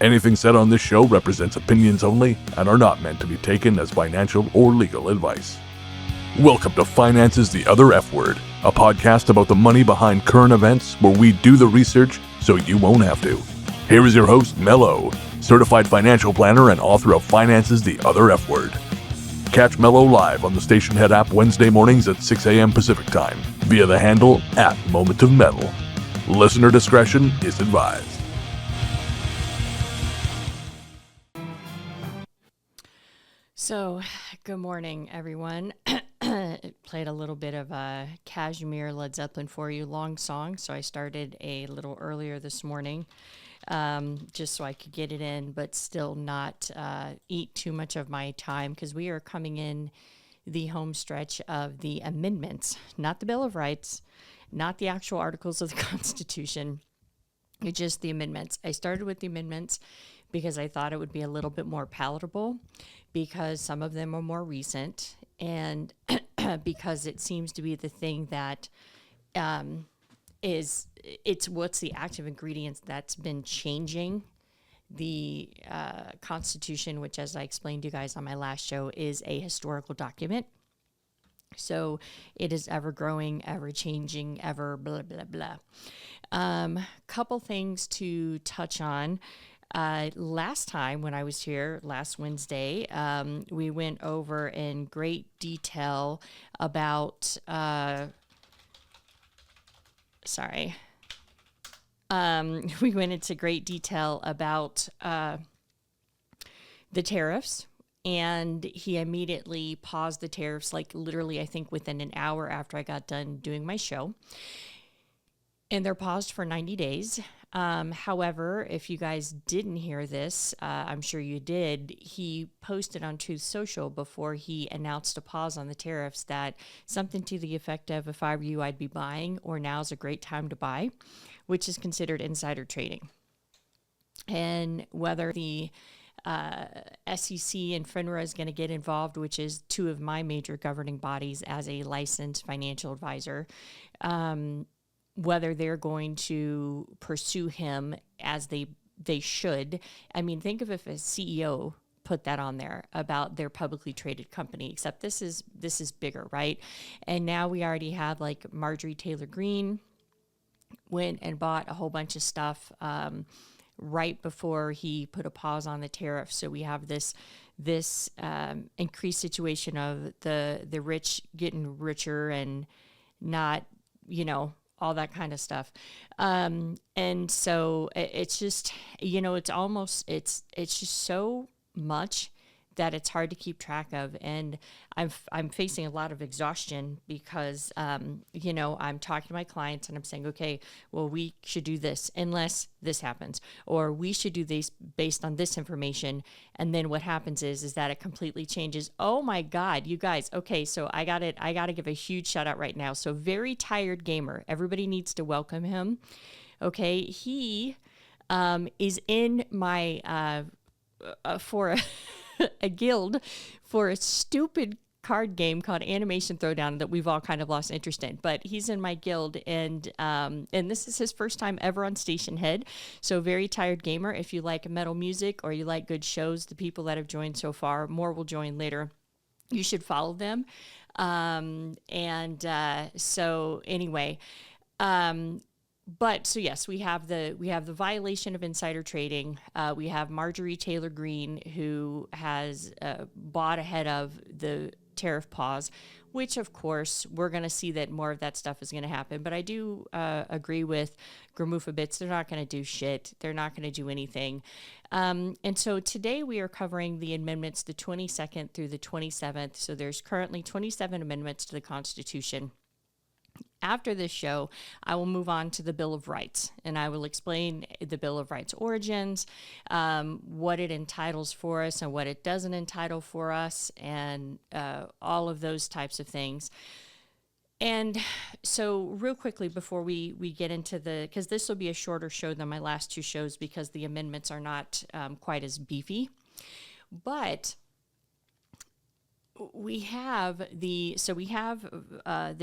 Anything said on this show represents opinions only and are not meant to be taken as financial or legal advice. Welcome to Finances the Other F Word, a podcast about the money behind current events where we do the research so you won't have to. Here is your host, Mello, certified financial planner and author of Finances the Other F Word. Catch Mello live on the Station Head app Wednesday mornings at 6 a.m. Pacific Time via the handle @MomentOfMetal. Listener discretion is advised. So, good morning, everyone. Played a little bit of Kashmir Led Zeppelin for you, long song. So I started a little earlier this morning, just so I could get it in, but still not eat too much of my time because we are coming in the home stretch of the amendments, not the Bill of Rights, not the actual articles of the Constitution. It's just the amendments. I started with the amendments because I thought it would be a little bit more palatable because some of them are more recent and because it seems to be the thing that it's what's the active ingredients that's been changing the Constitution, which, as I explained to you guys on my last show, is a historical document. So it is ever growing, ever changing, ever blah, blah, blah. Couple things to touch on. Last time when I was here last Wednesday, we went over in great detail about, we went into great detail about the tariffs, and he immediately paused the tariffs, like literally, I think within an hour after I got done doing my show. And they're paused for 90 days. However, if you guys didn't hear this, I'm sure you did, he posted on Truth Social before he announced a pause on the tariffs that something to the effect of, if I were you, I'd be buying, or now's a great time to buy, which is considered insider trading. And whether the SEC and FINRA is going to get involved, which is two of my major governing bodies as a licensed financial advisor, whether they're going to pursue him as they should. I mean, think of if a CEO put that on there about their publicly traded company, except this is bigger, right? And now we already have like Marjorie Taylor Greene went and bought a whole bunch of stuff right before he put a pause on the tariff. So we have this increased situation of the rich getting richer and not, all that kind of stuff. And so it's just, it's just so much that it's hard to keep track of. And I'm facing a lot of exhaustion because, I'm talking to my clients and I'm saying, okay, well, we should do this unless this happens, or we should do this based on this information. And then what happens is that it completely changes. Oh my God, you guys. Okay. So I got to give a huge shout out right now. So Very Tired Gamer, everybody needs to welcome him. Okay. He, is in my, for a guild for a stupid card game called Animation Throwdown that we've all kind of lost interest in. But he's in my guild, and this is his first time ever on Station Head. So Very Tired Gamer, if you like metal music or you like good shows, the people that have joined so far, more will join later. You should follow them. So anyway, but so yes, we have the violation of insider trading. We have Marjorie Taylor Greene, who has bought ahead of the tariff pause, which of course we're going to see that more of that stuff is going to happen. But I do agree with Gramufa Bits. They're not going to do shit. They're not going to do anything. And so today we are covering the amendments, the 22nd through the 27th. So there's currently 27 amendments to the Constitution. After this show, I will move on to the Bill of Rights, and I will explain the Bill of Rights origins, what it entitles for us and what it doesn't entitle for us, and all of those types of things. And so real quickly before we get into because this will be a shorter show than my last two shows because the amendments are not quite as beefy, but we have the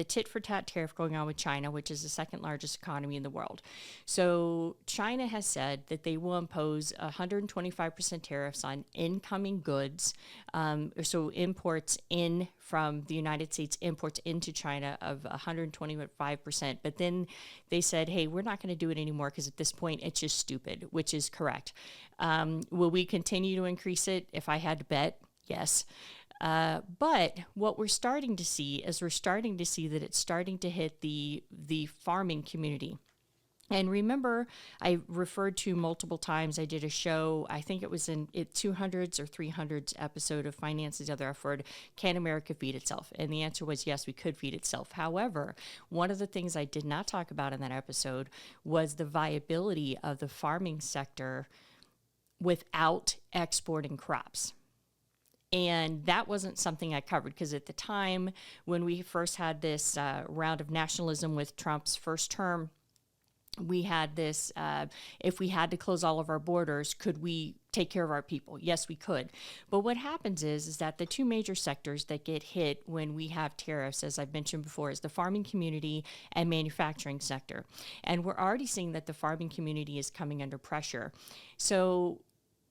tit for tat tariff going on with China, which is the second largest economy in the world. So China has said that they will impose 125% tariffs on incoming goods, so imports in from the United States, imports into China of 125%. But then they said, hey, we're not going to do it anymore because at this point it's just stupid, which is correct. Will we continue to increase it? If I had to bet, yes. But what we're starting to see is that it's starting to hit the farming community. And remember, I referred to multiple times, I did a show, I think it was in 200s or 300s episode of Finances, the Other F Word, Can America Feed Itself? And the answer was yes, we could feed itself. However, one of the things I did not talk about in that episode was the viability of the farming sector without exporting crops. And that wasn't something I covered because at the time when we first had this round of nationalism with Trump's first term, we had this, if we had to close all of our borders, could we take care of our people? Yes, we could. But what happens is that the two major sectors that get hit when we have tariffs, as I've mentioned before, is the farming community and manufacturing sector. And we're already seeing that the farming community is coming under pressure. So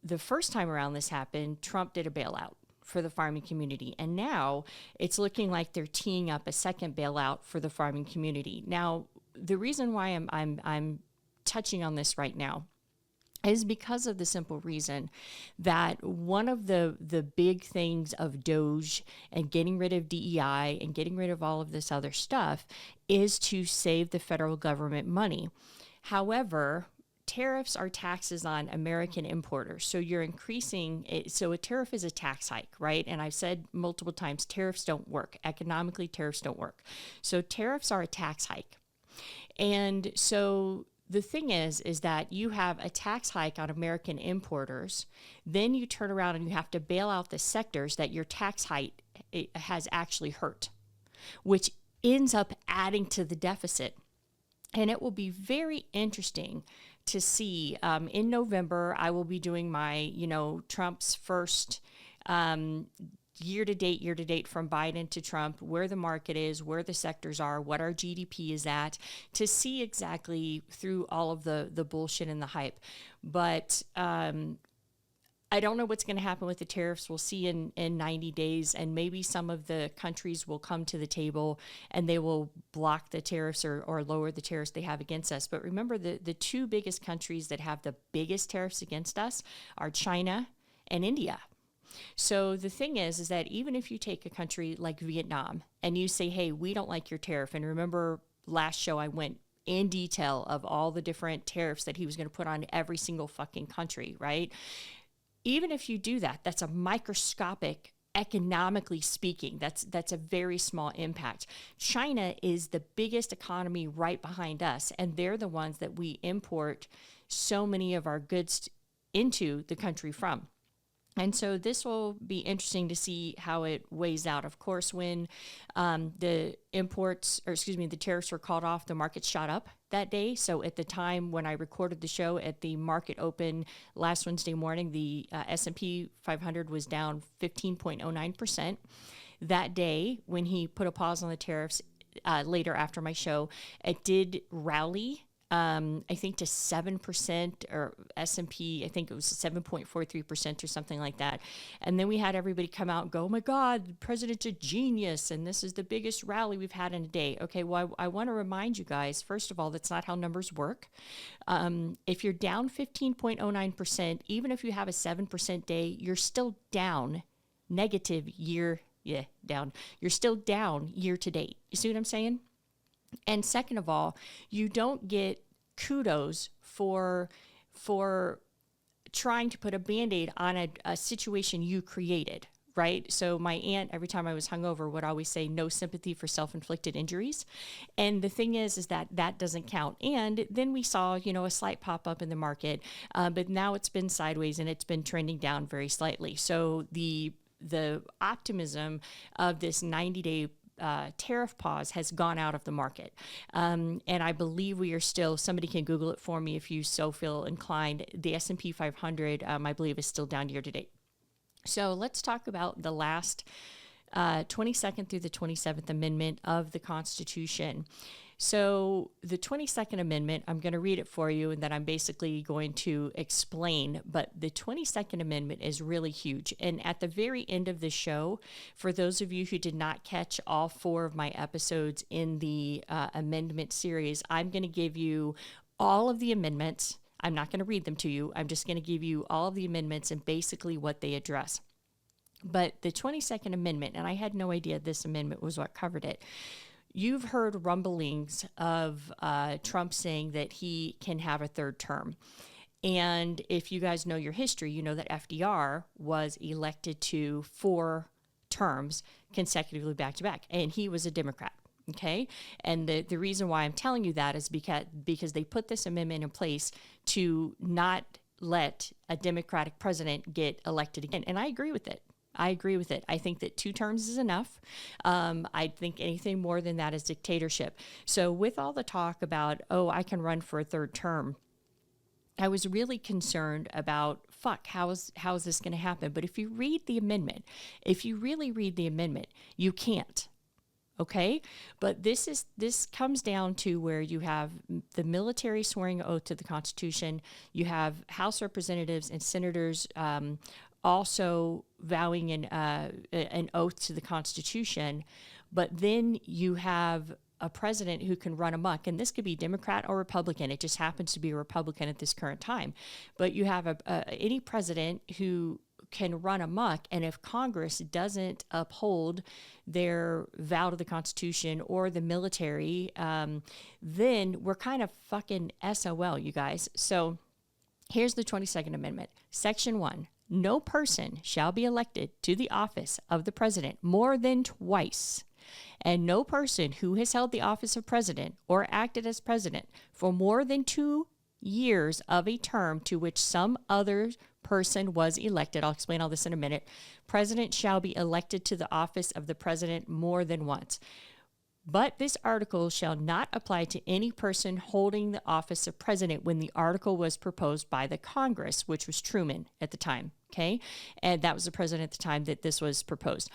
the first time around this happened, Trump did a bailout for the farming community. And now it's looking like they're teeing up a second bailout for the farming community. Now, the reason why I'm touching on this right now is because of the simple reason that one of the big things of DOGE and getting rid of DEI and getting rid of all of this other stuff is to save the federal government money. However, tariffs are taxes on American importers. So you're increasing it. So a tariff is a tax hike, right? And I've said multiple times, tariffs don't work. Economically, tariffs don't work. So tariffs are a tax hike. And so the thing is that you have a tax hike on American importers, then you turn around and you have to bail out the sectors that your tax hike has actually hurt, which ends up adding to the deficit. And it will be very interesting to see. In November, I will be doing my, Trump's first year to date from Biden to Trump, where the market is, where the sectors are, what our GDP is at, to see exactly through all of the bullshit and the hype. But I don't know what's going to happen with the tariffs. We'll see in 90 days, and maybe some of the countries will come to the table and they will block the tariffs or lower the tariffs they have against us. But remember, the two biggest countries that have the biggest tariffs against us are China and India. So the thing is that even if you take a country like Vietnam and you say, hey, we don't like your tariff, and remember last show I went in detail of all the different tariffs that he was going to put on every single fucking country, right? Even if you do that, that's a microscopic, economically speaking, that's a very small impact. China is the biggest economy right behind us, and they're the ones that we import so many of our goods into the country from. And so this will be interesting to see how it weighs out. Of course, when the tariffs were called off, the market shot up that day. So at the time when I recorded the show at the market open last Wednesday morning, the S&P 500 was down 15.09%. That day, when he put a pause on the tariffs later after my show, it did rally. I think to 7%, or S&P, I think it was 7.43% or something like that. And then we had everybody come out and go, oh my God, the president's a genius, and this is the biggest rally we've had in a day. Okay, well, I want to remind you guys, first of all, that's not how numbers work. If you're down 15.09%, even if you have a 7% day, you're still down down. You're still down year to date. You see what I'm saying? And second of all, you don't get kudos for trying to put a Band-Aid on a situation you created, right? So my aunt, every time I was hungover, would always say, no sympathy for self-inflicted injuries. And the thing is that doesn't count. And then we saw, a slight pop up in the market, but now it's been sideways and it's been trending down very slightly. So the optimism of this 90-day tariff pause has gone out of the market. And I believe we are still, somebody can Google it for me if you so feel inclined, the S&P 500, I believe, is still down year to date. So let's talk about the last 22nd through the 27th Amendment of the Constitution. So the 22nd Amendment, I'm going to read it for you, and then I'm basically going to explain. But the 22nd Amendment is really huge. And at the very end of the show, for those of you who did not catch all 4 of my episodes in the amendment series, I'm going to give you all of the amendments. I'm not going to read them to you. I'm just going to give you all of the amendments and basically what they address. But the 22nd Amendment, and I had no idea this amendment was what covered it. You've heard rumblings of Trump saying that he can have a 3rd term. And if you guys know your history, you know that FDR was elected to 4 terms consecutively back to back, and he was a Democrat. Okay. And the reason why I'm telling you that is because they put this amendment in place to not let a Democratic president get elected again. And I agree with it. I think that 2 terms is enough. I think anything more than that is dictatorship. So with all the talk about, I can run for a 3rd term, I was really concerned about, how is this going to happen? But if you read the amendment, if you really read the amendment, you can't. Okay, but this comes down to where you have the military swearing oath to the Constitution. You have House representatives and senators also vowing an oath to the Constitution. But then you have a president who can run amok, and this could be Democrat or Republican. It just happens to be a Republican at this current time. But you have any president who can run amok, and if Congress doesn't uphold their vow to the Constitution or the military, then we're kind of fucking SOL, you guys. So here's the 22nd Amendment. Section 1, no person shall be elected to the office of the president more than twice, and no person who has held the office of president or acted as president for more than 2 years of a term to which some other person was elected. I'll explain all this in a minute. President shall be elected to the office of the president more than once. But this article shall not apply to any person holding the office of president when the article was proposed by the Congress, which was Truman at the time, okay? And that was the president at the time that this was proposed.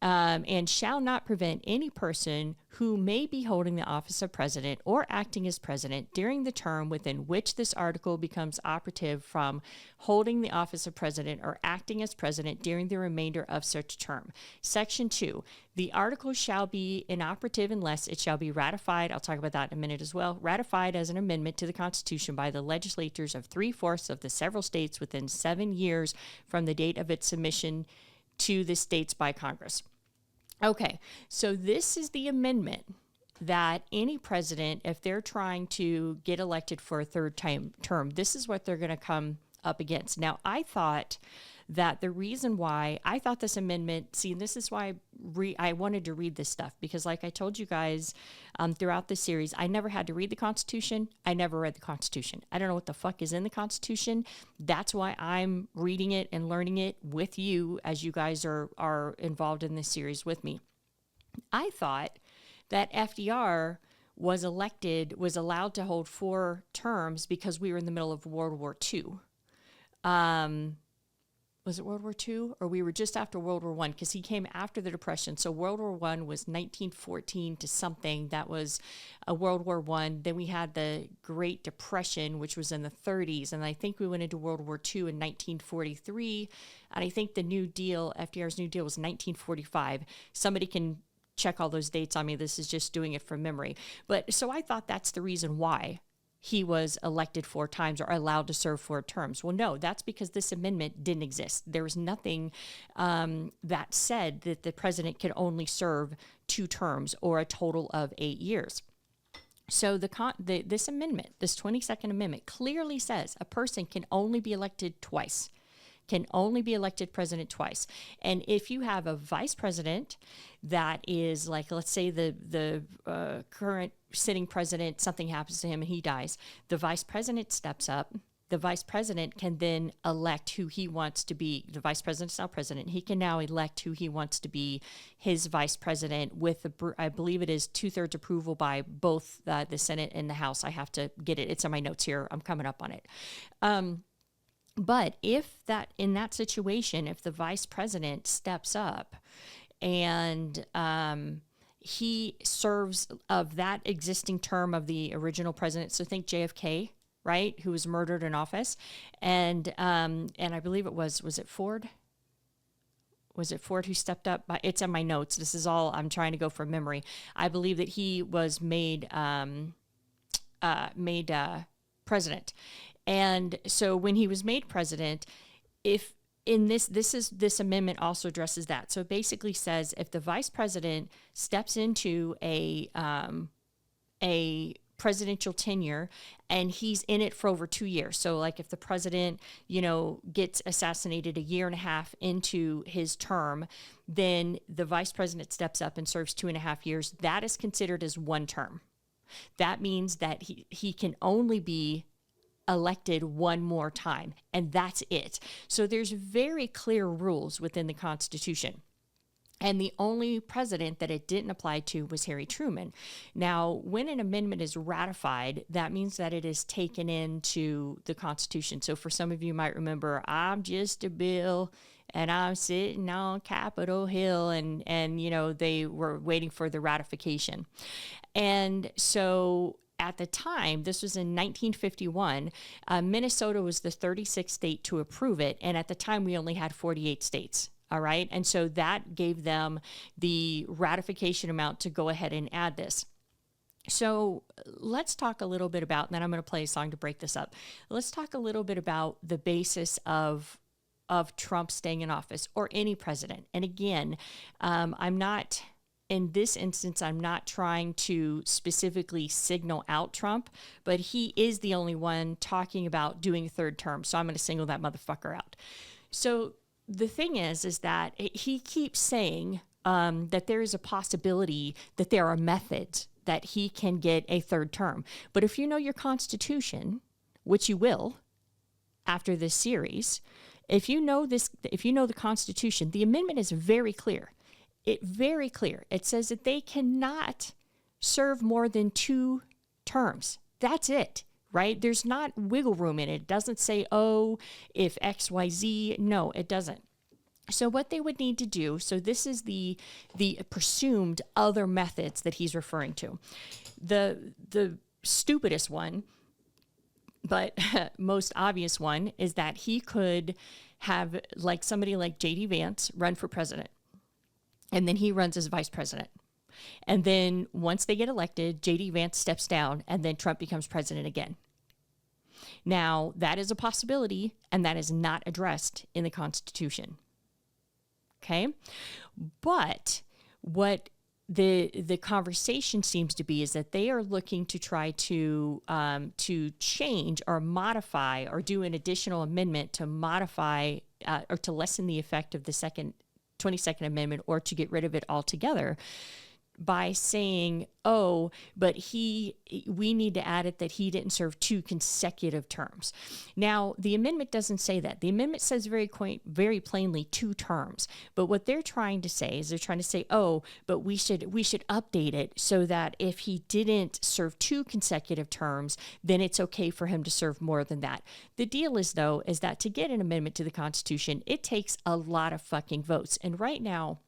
And shall not prevent any person who may be holding the office of president or acting as president during the term within which this article becomes operative from holding the office of president or acting as president during the remainder of such term. Section 2, the article shall be inoperative unless it shall be ratified, I'll talk about that in a minute as well, ratified as an amendment to the Constitution by the legislatures of 3/4 of the several states within 7 years from the date of its submission to the states by Congress. Okay, so this is the amendment that any president, if they're trying to get elected for a 3rd term, this is what they're going to come up against. Now, I thought that the reason why I thought this amendment, this is why I wanted to read this stuff, because like I told you guys throughout the series, I never had to read the Constitution. I never read the Constitution. I don't know what the fuck is in the Constitution. That's why I'm reading it and learning it with you as you guys are involved in this series with me. I thought that FDR was allowed to hold 4 terms because we were in the middle of World War II. Was it World War II? Or we were just after World War I, because he came after the Depression. So World War I was 1914 to something. That was World War I. Then we had the Great Depression, which was in the 30s. And I think we went into World War II in 1943. And I think the New Deal, FDR's New Deal, was 1945. Somebody can check all those dates on me. This is just doing it from memory. But so I thought that's the reason why he was elected 4 times or allowed to serve 4 terms. Well, no, that's because this amendment didn't exist. There was nothing that said that the president could only serve 2 terms or a total of 8 years. So this amendment, this 22nd Amendment, clearly says a person can only be elected twice. Can only be elected president twice. And if you have a vice president that is like, let's say the current sitting president, something happens to him and he dies, the vice president steps up. The vice president can then elect who he wants to be. The vice president's now president. He can now elect who he wants to be his vice president with, I believe it is 2/3 approval by both the Senate and the House. I have to get it. It's on my notes here. I'm coming up on it. But in that situation, if the vice president steps up and he serves of that existing term of the original president. So think JFK, right, who was murdered in office, and I believe was it Ford? Was it Ford who stepped up? It's in my notes. This is all I'm trying to go from memory. I believe that he was made president, and so when he was made president, if in this amendment also addresses that. So it basically says if the vice president steps into a presidential tenure and he's in it for over 2 years. So like if the president, gets assassinated a year and a half into his term, then the vice president steps up and serves 2.5 years. That is considered as one term. That means that he can only be elected one more time, and that's it. So there's very clear rules within the Constitution. And the only president that it didn't apply to was Harry Truman. Now, when an amendment is ratified, that means that it is taken into the Constitution. So for some of you might remember, I'm just a bill and I'm sitting on Capitol Hill, and they were waiting for the ratification. And so at the time, this was in 1951, Minnesota was the 36th state to approve it. And at the time, we only had 48 states. All right. And so that gave them the ratification amount to go ahead and add this. So let's talk a little bit about, and then I'm going to play a song to break this up. Let's talk a little bit about the basis of Trump staying in office, or any president. And again, in this instance, I'm not trying to specifically signal out Trump, but he is the only one talking about doing a third term. So I'm going to single that motherfucker out. So the thing is that he keeps saying that there is a possibility that there are methods that he can get a third term. But if you know your Constitution, which you will after this series, if you know the Constitution, the amendment is very clear. Very clear. It says that they cannot serve more than 2 terms. That's it. Right? There's not wiggle room in it. It doesn't say, if X, Y, Z. No, it doesn't. So what they would need to do, so this is the presumed other methods that he's referring to. The stupidest one, but most obvious one, is that he could have somebody like J.D. Vance run for president, and then he runs as vice president. And then once they get elected, J.D. Vance steps down, and then Trump becomes president again. Now, that is a possibility, and that is not addressed in the Constitution. Okay? But what the conversation seems to be is that they are looking to try to change or modify or do an additional amendment to modify or to lessen the effect of the 22nd Amendment, or to get rid of it altogether, by saying, but we need to add it that he didn't serve 2 consecutive terms. Now, the amendment doesn't say that. The amendment says very plainly 2 terms. But what they're trying to say is but we should update it so that if he didn't serve 2 consecutive terms, then it's okay for him to serve more than that. The deal is that to get an amendment to the Constitution, it takes a lot of fucking votes. And right now,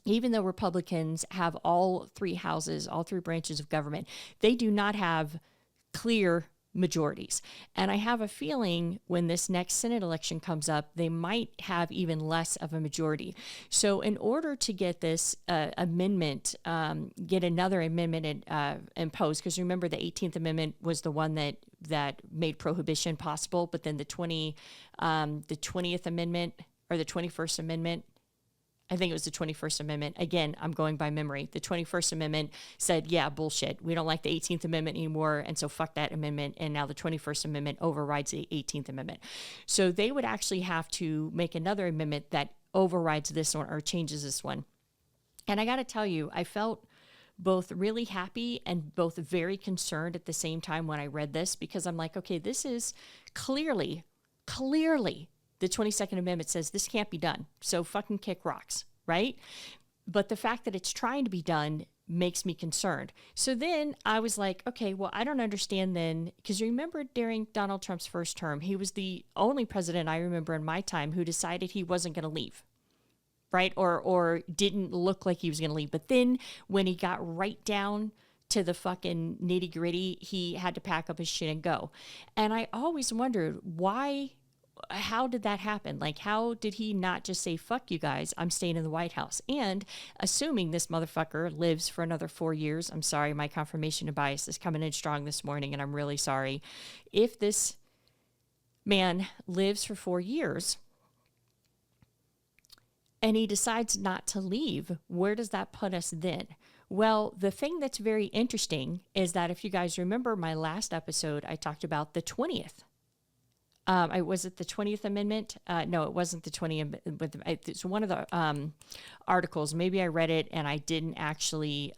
even though Republicans have all 3 houses, all 3 branches of government, they do not have clear majorities. And I have a feeling when this next Senate election comes up, they might have even less of a majority. So in order to get this amendment, get another amendment imposed, because remember the 18th Amendment was the one that made prohibition possible, but then the 20th Amendment, or the 21st Amendment, I think it was the 21st Amendment. Again, I'm going by memory. The 21st Amendment said, yeah, bullshit. We don't like the 18th Amendment anymore, and so fuck that amendment. And now the 21st Amendment overrides the 18th Amendment. So they would actually have to make another amendment that overrides this one or changes this one. And I got to tell you, I felt both really happy and both very concerned at the same time when I read this, because I'm like, okay, this is clearly the 22nd Amendment says this can't be done. So fucking kick rocks, right? But the fact that it's trying to be done makes me concerned. So then I was like, okay, well, I don't understand then, because remember during Donald Trump's first term, he was the only president I remember in my time who decided he wasn't going to leave. right? Or didn't look like he was going to leave. But then when he got right down to the fucking nitty gritty, he had to pack up his shit and go. And I always wondered how did that happen? Like, how did he not just say, fuck you guys, I'm staying in the White House? And assuming this motherfucker lives for another 4 years, I'm sorry, my confirmation bias is coming in strong this morning, and I'm really sorry. If this man lives for 4 years and he decides not to leave, where does that put us then? Well, the thing that's very interesting is that if you guys remember my last episode, I talked about the 20th. Was it the 20th Amendment? No, it wasn't the 20th. It's one of the articles. Maybe I read it and I didn't actually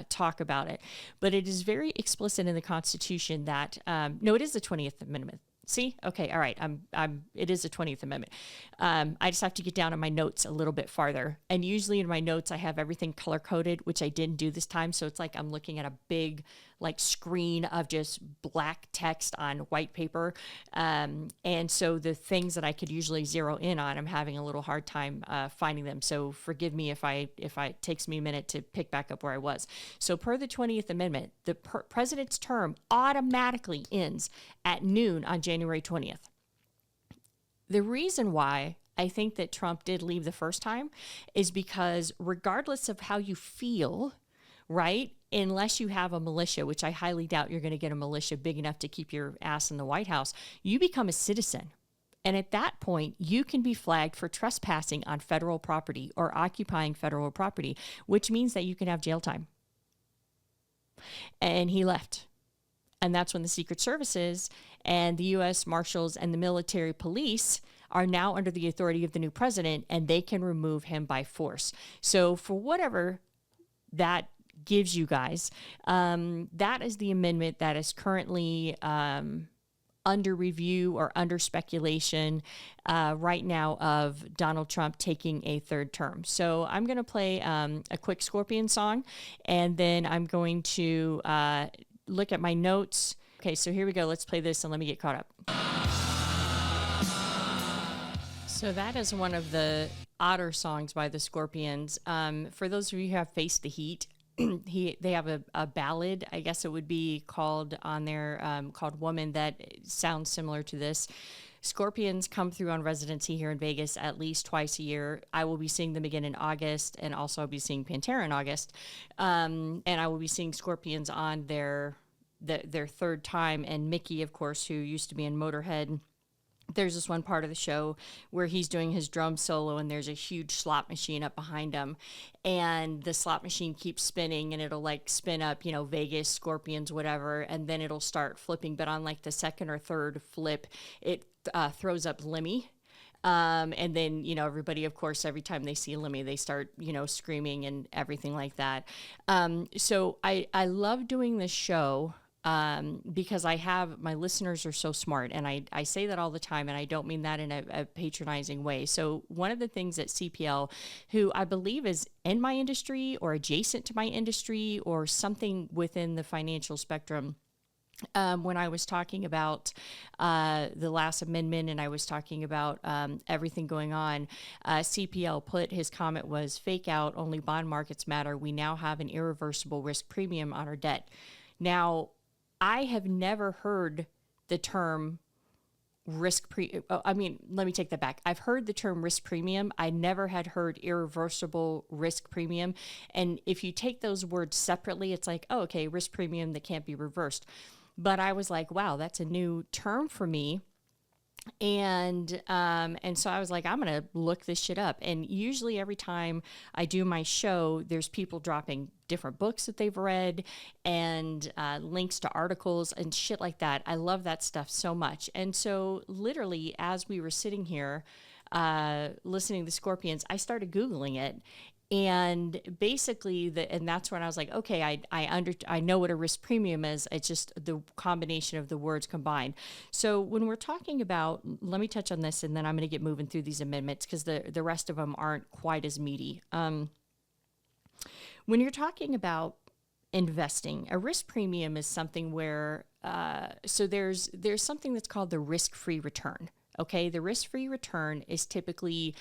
talk about it. But it is very explicit in the Constitution that, no, it is the 20th Amendment. See? Okay. All right. It is the 20th Amendment. I just have to get down in my notes a little bit farther. And usually in my notes, I have everything color coded, which I didn't do this time. So it's like I'm looking at a big like screen of just black text on white paper. And so the things that I could usually zero in on, I'm having a little hard time finding them. So forgive me if it takes me a minute to pick back up where I was. So per the 20th Amendment, the president's term automatically ends at noon on January 20th. The reason why I think that Trump did leave the first time is because regardless of how you feel, right, unless you have a militia, which I highly doubt you're going to get a militia big enough to keep your ass in the White House, you become a citizen. And at that point, you can be flagged for trespassing on federal property or occupying federal property, which means that you can have jail time. And he left. And that's when the Secret Services and the U.S. Marshals and the military police are now under the authority of the new president, and they can remove him by force. So for whatever that gives you guys, that is the amendment that is currently under review or under speculation right now of Donald Trump taking a third term. So I'm going to play a quick Scorpion song, and then I'm going to look at my notes. Okay, so here we go. Let's play this and let me get caught up. So that is one of the odder songs by the Scorpions. For those of you who have Faced the Heat, they have a ballad, I guess it would be called on there, called Woman, that sounds similar to this. Scorpions come through on residency here in Vegas at least twice a year. I will be seeing them again in August, and also I'll be seeing Pantera in August. And I will be seeing Scorpions on their third time. And Mickey, of course, who used to be in Motorhead, there's this one part of the show where he's doing his drum solo and there's a huge slot machine up behind him, and the slot machine keeps spinning and it'll like spin up, Vegas, Scorpions, whatever, and then it'll start flipping. But on like the second or third flip, it throws up Lemmy. And then, everybody, of course, every time they see Lemmy, they start, screaming and everything like that. So I love doing this show. Because my listeners are so smart, and I say that all the time, and I don't mean that in a patronizing way. So one of the things that CPL, who I believe is in my industry or adjacent to my industry or something within the financial spectrum, when I was talking about the last amendment and I was talking about everything going on, CPL put his comment was, fake out, only bond markets matter. We now have an irreversible risk premium on our debt. Now, I have never heard the term let me take that back. I've heard the term risk premium. I never had heard irreversible risk premium. And if you take those words separately, it's like, oh, okay, risk premium that can't be reversed. But I was like, wow, that's a new term for me. And so I was like, I'm going to look this shit up. And usually every time I do my show, there's people dropping different books that they've read and links to articles and shit like that. I love that stuff so much. And so literally as we were sitting here listening to the Scorpions, I started Googling it. And basically, and that's when I was like, okay, I know what a risk premium is. It's just the combination of the words combined. So when we're talking about, let me touch on this, and then I'm going to get moving through these amendments because the rest of them aren't quite as meaty. When you're talking about investing, a risk premium is something where, so there's something that's called the risk-free return. Okay, the risk-free return is typically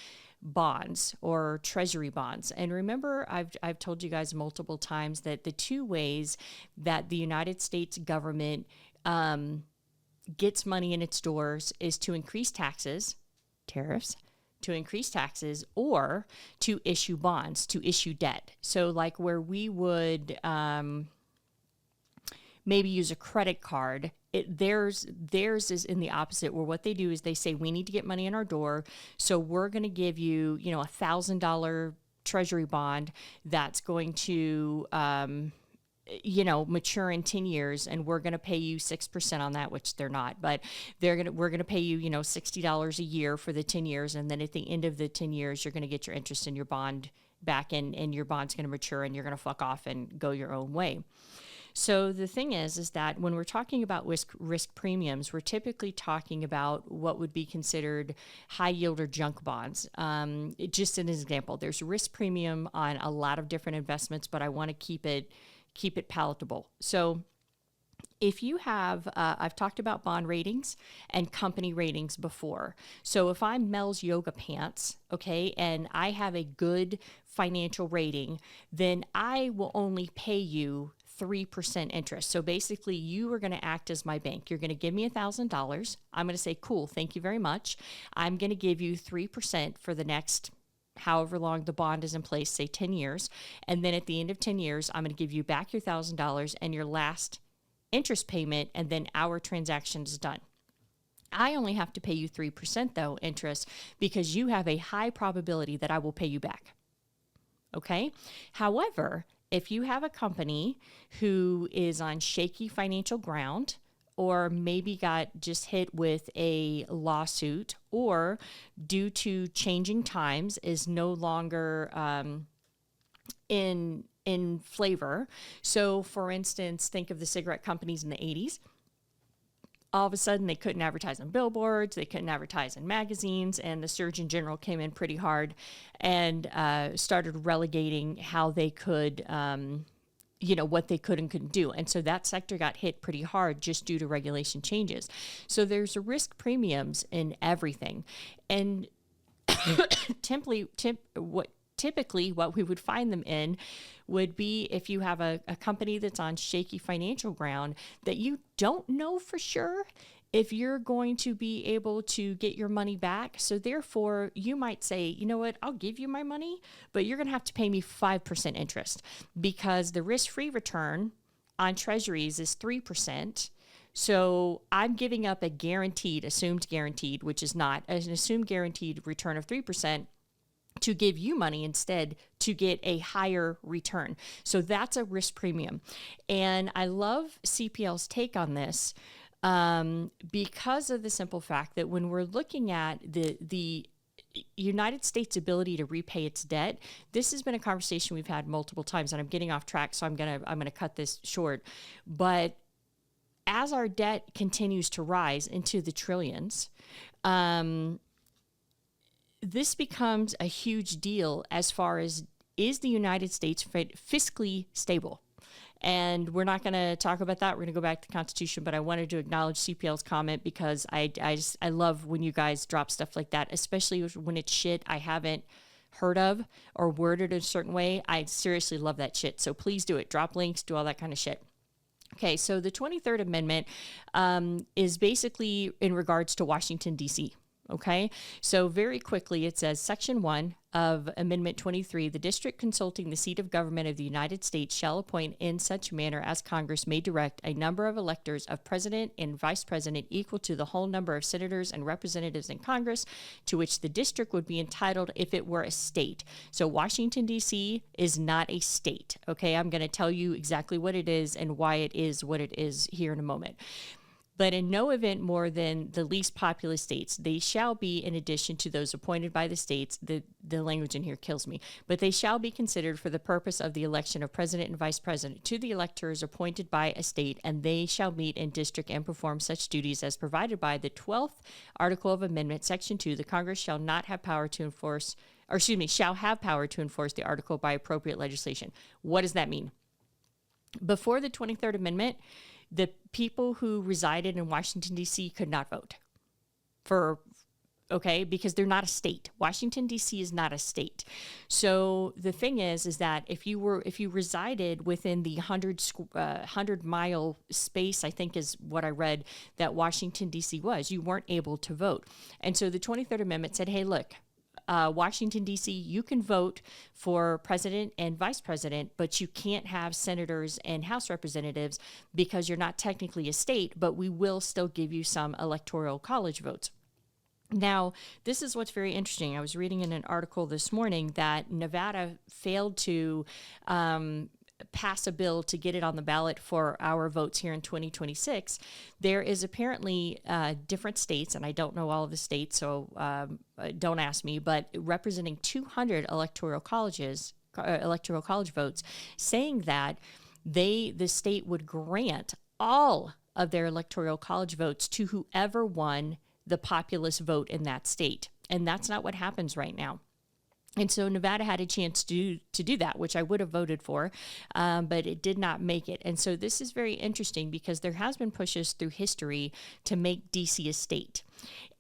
bonds or treasury bonds. And remember, I've told you guys multiple times that the two ways that the United States government gets money in its doors is to increase taxes, tariffs, to increase taxes, or to issue bonds, to issue debt. So like where we would maybe use a credit card, theirs is in the opposite, where what they do is they say, we need to get money in our door, so we're going to give you, $1,000 treasury bond that's going to mature in 10 years, and we're going to pay you 6% on that, which they're not, but we're going to pay you, $60 a year for the 10 years. And then at the end of the 10 years, you're going to get your interest in your bond back, and your bond's going to mature, and you're going to fuck off and go your own way. So the thing is that when we're talking about risk premiums, we're typically talking about what would be considered high yield or junk bonds. Just an example, there's risk premium on a lot of different investments, but I want to keep it palatable. So if you have, I've talked about bond ratings and company ratings before. So if I'm Mel's Yoga Pants, okay, and I have a good financial rating, then I will only pay you 3% interest. So basically, you are going to act as my bank. You're going to give me $1,000. I'm going to say, cool, thank you very much. I'm going to give you 3% for the next however long the bond is in place, say 10 years. And then at the end of 10 years, I'm going to give you back your $1,000 and your last interest payment, and then our transaction is done. I only have to pay you 3% though, interest, because you have a high probability that I will pay you back. Okay? However, if you have a company who is on shaky financial ground, or maybe got just hit with a lawsuit, or due to changing times is no longer in flavor. So for instance, think of the cigarette companies in the 80s. All of a sudden, they couldn't advertise on billboards, they couldn't advertise in magazines, and the Surgeon General came in pretty hard and started relegating how they could, what they could and couldn't do. And so that sector got hit pretty hard just due to regulation changes. So there's risk premiums in everything. And typically what we would find them in would be if you have a company that's on shaky financial ground that you don't know for sure if you're going to be able to get your money back. So therefore, you might say, you know what, I'll give you my money, but you're going to have to pay me 5% interest, because the risk-free return on treasuries is 3%. So I'm giving up a assumed guaranteed, which is not an assumed guaranteed return of 3%, to give you money instead to get a higher return. So that's a risk premium. And I love CPL's take on this because of the simple fact that when we're looking at the United States' ability to repay its debt, this has been a conversation we've had multiple times, and I'm getting off track, so I'm gonna cut this short. But as our debt continues to rise into the trillions, this becomes a huge deal as far as, is the United States fiscally stable? And we're not going to talk about that. We're going to go back to the Constitution, but I wanted to acknowledge CPL's comment because I love when you guys drop stuff like that, especially when it's shit I haven't heard of or worded a certain way. I seriously love that shit. So please do it. Drop links, do all that kind of shit. Okay, so the 23rd Amendment is basically in regards to Washington, D.C., okay, so very quickly it says, Section 1 of Amendment 23, the district consulting the seat of government of the United States shall appoint in such manner as Congress may direct a number of electors of president and vice president equal to the whole number of senators and representatives in Congress to which the district would be entitled if it were a state. So Washington, D.C. is not a state, okay? I'm going to tell you exactly what it is and why it is what it is here in a moment. But in no event more than the least populous states, they shall be, in addition to those appointed by the states, the language in here kills me, but they shall be considered for the purpose of the election of president and vice president to the electors appointed by a state, and they shall meet in district and perform such duties as provided by the 12th Article of Amendment, Section 2. The Congress shall not have power to enforce, shall have power to enforce the article by appropriate legislation. What does that mean? Before the 23rd Amendment, the people who resided in Washington, D.C. could not vote okay, because they're not a state. Washington, D.C. is not a state. So the thing is that if you resided within the 100-mile space, I think is what I read, that Washington, D.C. was, you weren't able to vote. And so the 23rd Amendment said, hey, look, Washington, D.C., you can vote for president and vice president, but you can't have senators and House representatives because you're not technically a state, but we will still give you some electoral college votes. Now, this is what's very interesting. I was reading in an article this morning that Nevada failed to pass a bill to get it on the ballot for our votes here in 2026. There is apparently different states, and I don't know all of the states, so don't ask me, but representing 200 electoral college votes, saying that the state would grant all of their electoral college votes to whoever won the populist vote in that state. And that's not what happens right now. And so Nevada had a chance to do that, which I would have voted for, but it did not make it. And so this is very interesting because there has been pushes through history to make D.C. a state.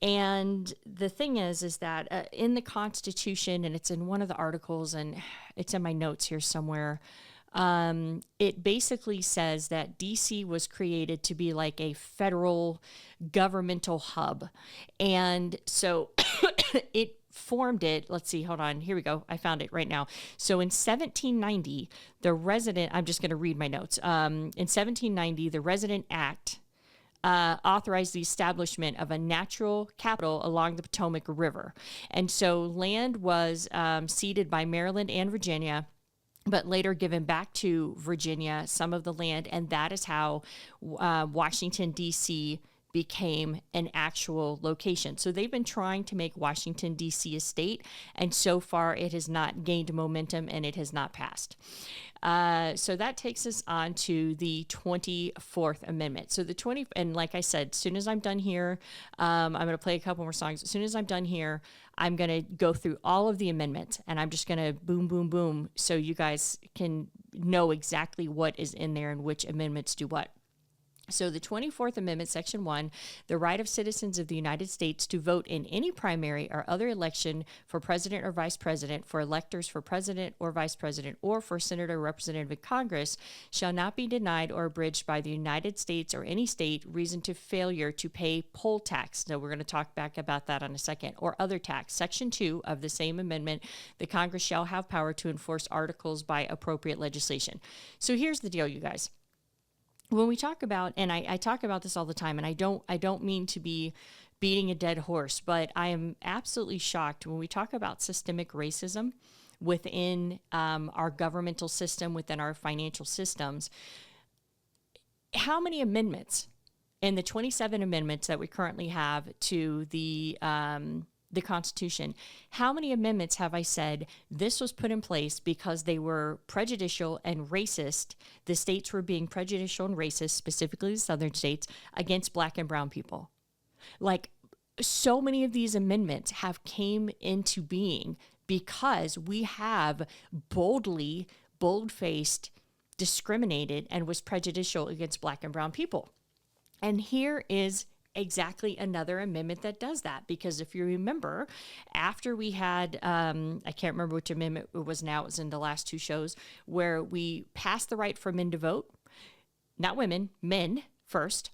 And the thing is that in the Constitution, and it's in one of the articles, and it's in my notes here somewhere, it basically says that DC was created to be like a federal governmental hub. And so it formed it. Let's see, hold on. Here we go. I found it right now. So in 1790, I'm just going to read my notes. In 1790, the Resident Act authorized the establishment of a natural capital along the Potomac River. And so land was ceded by Maryland and Virginia, but later given back to Virginia, some of the land, and that is how Washington, D.C. became an actual location. So they've been trying to make Washington, D.C. a state, and so far it has not gained momentum and it has not passed. So that takes us on to the 24th Amendment. So and like I said, as soon as I'm done here, I'm going to play a couple more songs. As soon as I'm done here, I'm going to go through all of the amendments, and I'm just going to boom, boom, boom, so you guys can know exactly what is in there and which amendments do what. So the 24th Amendment, Section 1, the right of citizens of the United States to vote in any primary or other election for president or vice president, for electors for president or vice president, or for senator or representative in Congress shall not be denied or abridged by the United States or any state reason to failure to pay poll tax. So we're going to talk back about that in a second, or other tax. Section 2 of the same amendment, the Congress shall have power to enforce articles by appropriate legislation. So here's the deal, you guys. When we talk about, and I talk about this all the time, and I don't mean to be beating a dead horse, but I am absolutely shocked when we talk about systemic racism within our governmental system, within our financial systems. How many amendments in the 27 amendments that we currently have to the Constitution, how many amendments have I said this was put in place because they were prejudicial and racist? The states were being prejudicial and racist, specifically the southern states, against black and brown people. Like, so many of these amendments have came into being because we have bold-faced, discriminated, and was prejudicial against black and brown people. And here is exactly another amendment that does that, because if you remember, after we had I can't remember which amendment it was now, it was in the last two shows, where we passed the right for men to vote, not women, men first.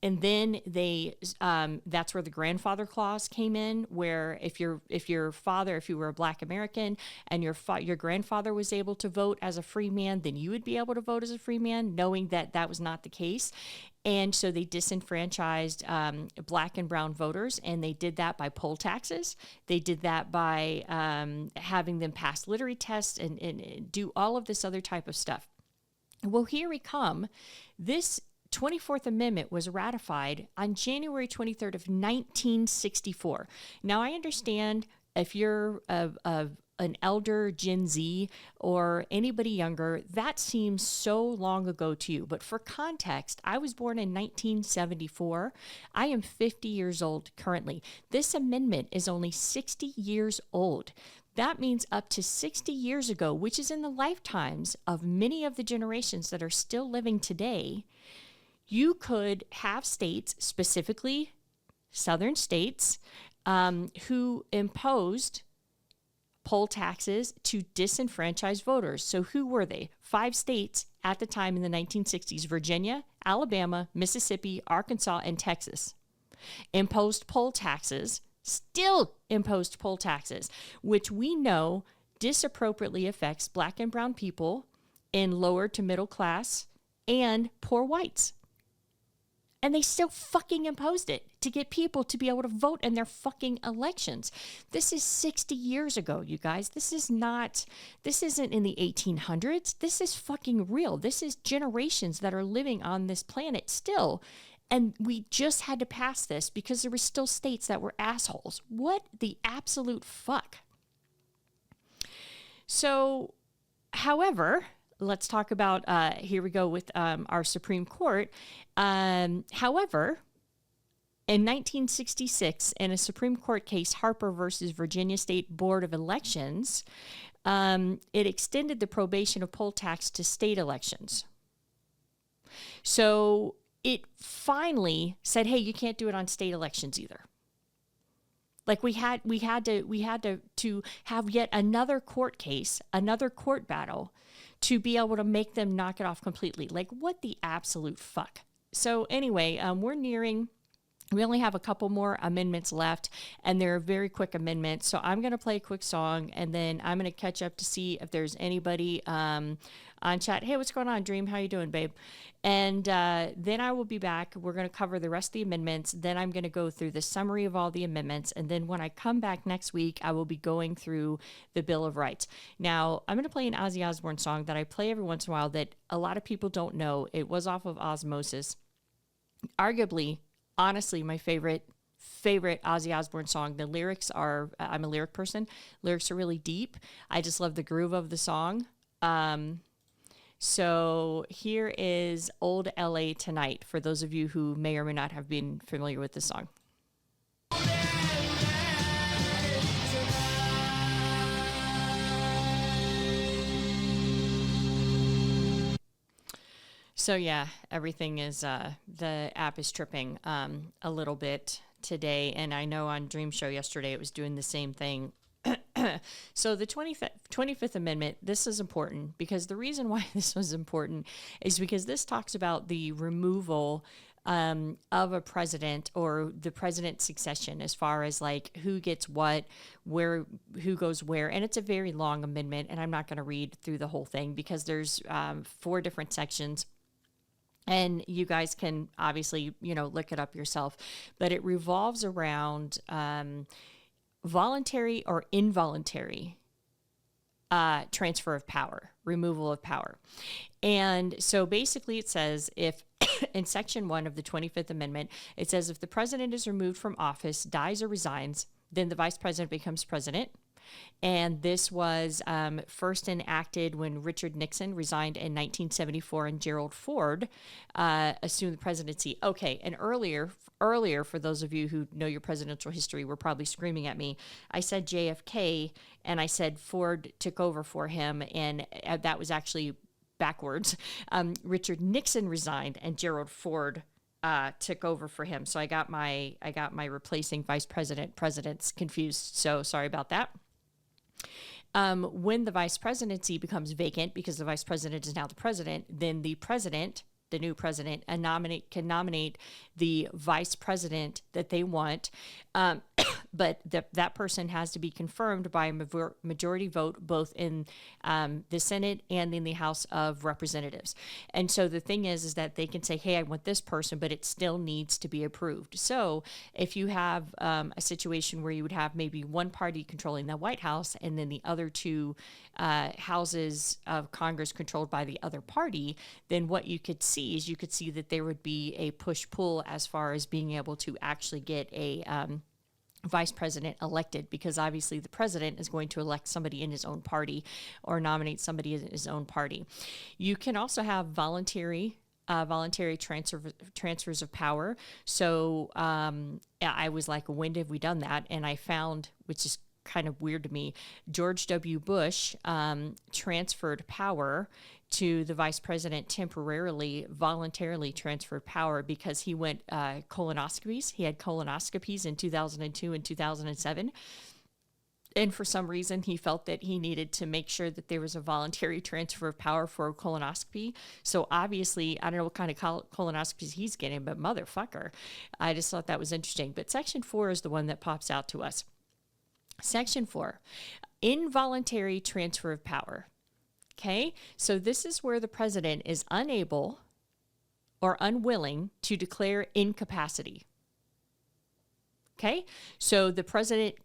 And then that's where the grandfather clause came in, where if you were a black American and your grandfather was able to vote as a free man, then you would be able to vote as a free man, knowing that that was not the case. And so they disenfranchised black and brown voters, and they did that by poll taxes. They did that by having them pass literary tests and do all of this other type of stuff. Well, here we come. This 24th Amendment was ratified on January 23rd of 1964. Now, I understand if you're an elder Gen Z or anybody younger, that seems so long ago to you. But for context, I was born in 1974. I am 50 years old currently. This amendment is only 60 years old. That means up to 60 years ago, which is in the lifetimes of many of the generations that are still living today, you could have states, specifically southern states, who imposed poll taxes to disenfranchise voters. So who were they? 5 states at the time in the 1960s: Virginia, Alabama, Mississippi, Arkansas, and Texas imposed poll taxes, still imposed poll taxes, which we know disappropriately affects Black and brown people in lower to middle class and poor whites. And they still fucking imposed it to get people to be able to vote in their fucking elections. This is 60 years ago, you guys. This isn't in the 1800s. This is fucking real. This is generations that are living on this planet still. And we just had to pass this because there were still states that were assholes. What the absolute fuck? So, however, let's talk about, here we go with our Supreme Court. However, in 1966, in a Supreme Court case, Harper versus Virginia State Board of Elections, it extended the probation of poll tax to state elections. So it finally said, hey, you can't do it on state elections either. Like we had to have yet another court case, another court battle to be able to make them knock it off completely. Like, what the absolute fuck? So anyway, we only have a couple more amendments left, and they're very quick amendments. So I'm going to play a quick song, and then I'm going to catch up to see if there's anybody on chat. Hey, what's going on, Dream? How you doing, babe? And then I will be back. We're going to cover the rest of the amendments. Then I'm going to go through the summary of all the amendments. And then when I come back next week, I will be going through the Bill of Rights. Now, I'm going to play an Ozzy Osbourne song that I play every once in a while that a lot of people don't know. It was off of Osmosis. Arguably, honestly, my favorite Ozzy Osbourne song. The lyrics are, I'm a lyric person. Lyrics are really deep. I just love the groove of the song. So here is Old LA Tonight for those of you who may or may not have been familiar with this song. So yeah, everything is, the app is tripping a little bit today. And I know on Dream Show yesterday, it was doing the same thing. So the 25th Amendment, this is important because the reason why this was important is because this talks about the removal of a president or the president's succession as far as like who gets what, where, who goes where. And it's a very long amendment, and I'm not going to read through the whole thing because there's 4 different sections. And you guys can obviously, look it up yourself. But it revolves around voluntary or involuntary transfer of power, removal of power. And so basically it says if in Section 1 of the 25th Amendment, it says if the president is removed from office, dies or resigns, then the vice president becomes president. And this was first enacted when Richard Nixon resigned in 1974 and Gerald Ford assumed the presidency. Okay, and earlier, for those of you who know your presidential history, were probably screaming at me. I said JFK, and I said Ford took over for him, and that was actually backwards. Richard Nixon resigned, and Gerald Ford took over for him. So I got my replacing presidents confused. So sorry about that. When the vice presidency becomes vacant because the vice president is now the president, then the president, the new president, can nominate the vice president that they want. But that person has to be confirmed by a majority vote both in the Senate and in the House of Representatives. And so the thing is that they can say, hey, I want this person, but it still needs to be approved. So if you have a situation where you would have maybe one party controlling the White House and then the other 2 houses of Congress controlled by the other party, then what you could see is that there would be a push-pull as far as being able to actually get a vice president elected, because obviously the president is going to elect somebody in his own party or nominate somebody in his own party. You can also have voluntary transfers of power. So I was like, when have we done that? And I found, which is kind of weird to me. George W. Bush transferred power to the vice president voluntarily transferred power because he went colonoscopies. He had colonoscopies in 2002 and 2007. And for some reason, he felt that he needed to make sure that there was a voluntary transfer of power for a colonoscopy. So obviously, I don't know what kind of colonoscopies he's getting, but motherfucker, I just thought that was interesting. But Section 4 is the one that pops out to us. Section 4, involuntary transfer of power. Okay, so this is where the president is unable or unwilling to declare incapacity. Okay, so the president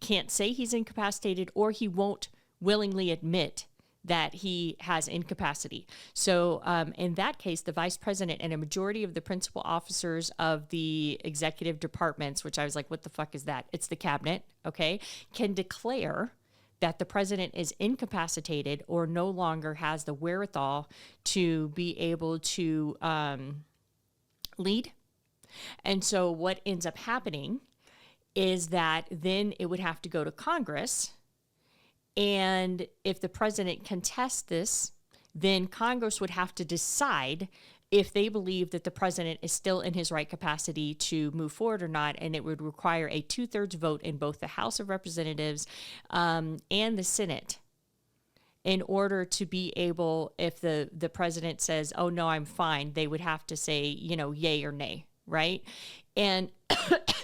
can't say he's incapacitated, or he won't willingly admit that he has incapacity. So in that case, the vice president and a majority of the principal officers of the executive departments, which I was like, what the fuck is that? It's the cabinet, okay, can declare that the president is incapacitated or no longer has the wherewithal to be able to lead. And so what ends up happening is that then it would have to go to Congress. And if the president contests this, then Congress would have to decide if they believe that the president is still in his right capacity to move forward or not. And it would require a 2/3 vote in both the House of Representatives and the Senate in order to be able, if the president says, oh, no, I'm fine, they would have to say, yay or nay, right? And